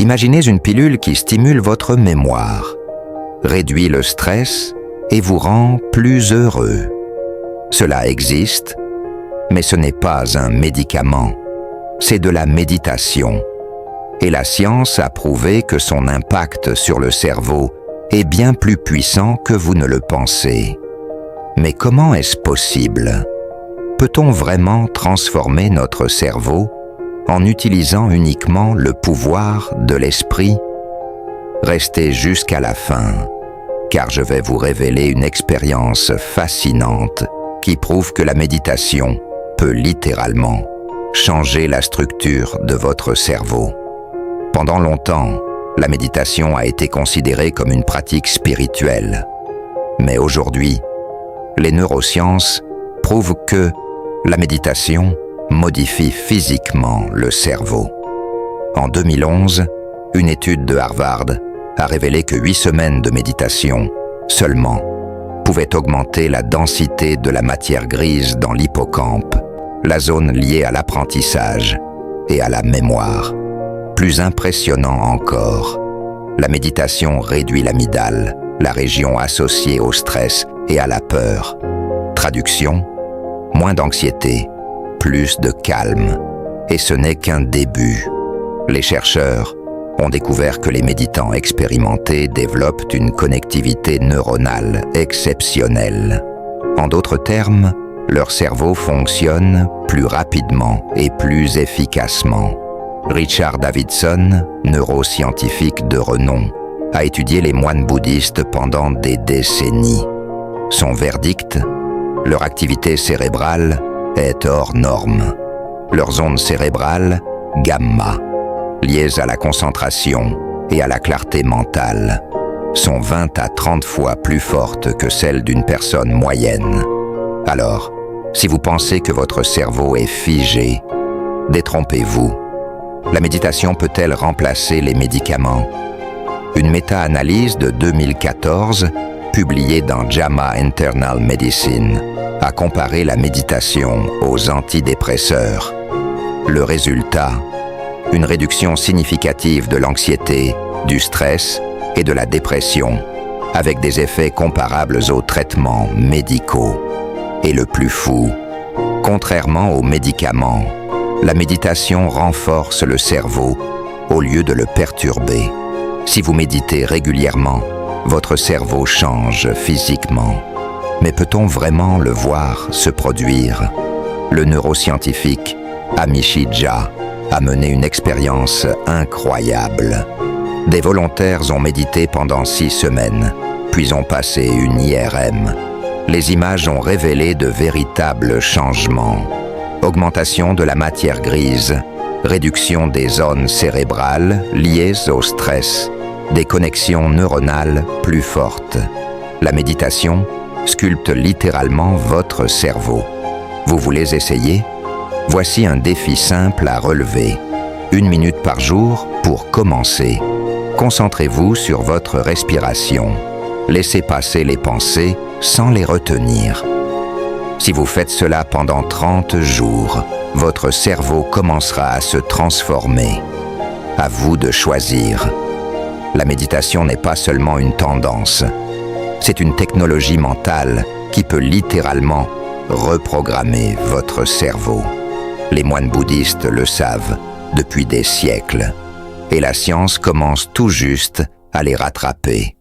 Imaginez une pilule qui stimule votre mémoire, réduit le stress et vous rend plus heureux. Cela existe, mais ce n'est pas un médicament, c'est de la méditation. Et la science a prouvé que son impact sur le cerveau est bien plus puissant que vous ne le pensez. Mais comment est-ce possible? Peut-on vraiment transformer notre cerveau en utilisant uniquement le pouvoir de l'esprit? Restez jusqu'à la fin, car je vais vous révéler une expérience fascinante qui prouve que la méditation peut littéralement changer la structure de votre cerveau. Pendant longtemps, la méditation a été considérée comme une pratique spirituelle. Mais aujourd'hui, les neurosciences prouvent que la méditation modifie physiquement le cerveau. En 2011, une étude de Harvard a révélé que 8 semaines de méditation seulement pouvaient augmenter la densité de la matière grise dans l'hippocampe, la zone liée à l'apprentissage et à la mémoire. Plus impressionnant encore, la méditation réduit l'amygdale, la région associée au stress et à la peur. Traduction, moins d'anxiété, plus de calme. Et ce n'est qu'un début. Les chercheurs ont découvert que les méditants expérimentés développent une connectivité neuronale exceptionnelle. En d'autres termes, leur cerveau fonctionne plus rapidement et plus efficacement. Richard Davidson, neuroscientifique de renom, a étudié les moines bouddhistes pendant des décennies. Son verdict, leur activité cérébrale est hors norme. Leurs ondes cérébrales, gamma, liées à la concentration et à la clarté mentale, sont 20 à 30 fois plus fortes que celles d'une personne moyenne. Alors, si vous pensez que votre cerveau est figé, détrompez-vous. La méditation peut-elle remplacer les médicaments? Une méta-analyse de 2014, publiée dans JAMA Internal Medicine, a comparé la méditation aux antidépresseurs. Le résultat, une réduction significative de l'anxiété, du stress et de la dépression, avec des effets comparables aux traitements médicaux. Et le plus fou, contrairement aux médicaments, la méditation renforce le cerveau au lieu de le perturber. Si vous méditez régulièrement, votre cerveau change physiquement. Mais peut-on vraiment le voir se produire? Le neuroscientifique Amishi Jha a mené une expérience incroyable. Des volontaires ont médité pendant 6 semaines, puis ont passé une IRM. Les images ont révélé de véritables changements. Augmentation de la matière grise, réduction des zones cérébrales liées au stress, des connexions neuronales plus fortes. La méditation sculpte littéralement votre cerveau. Vous voulez essayer? Voici un défi simple à relever. 1 minute par jour pour commencer. Concentrez-vous sur votre respiration. Laissez passer les pensées sans les retenir. Si vous faites cela pendant 30 jours, votre cerveau commencera à se transformer. À vous de choisir. La méditation n'est pas seulement une tendance. C'est une technologie mentale qui peut littéralement reprogrammer votre cerveau. Les moines bouddhistes le savent depuis des siècles. Et la science commence tout juste à les rattraper.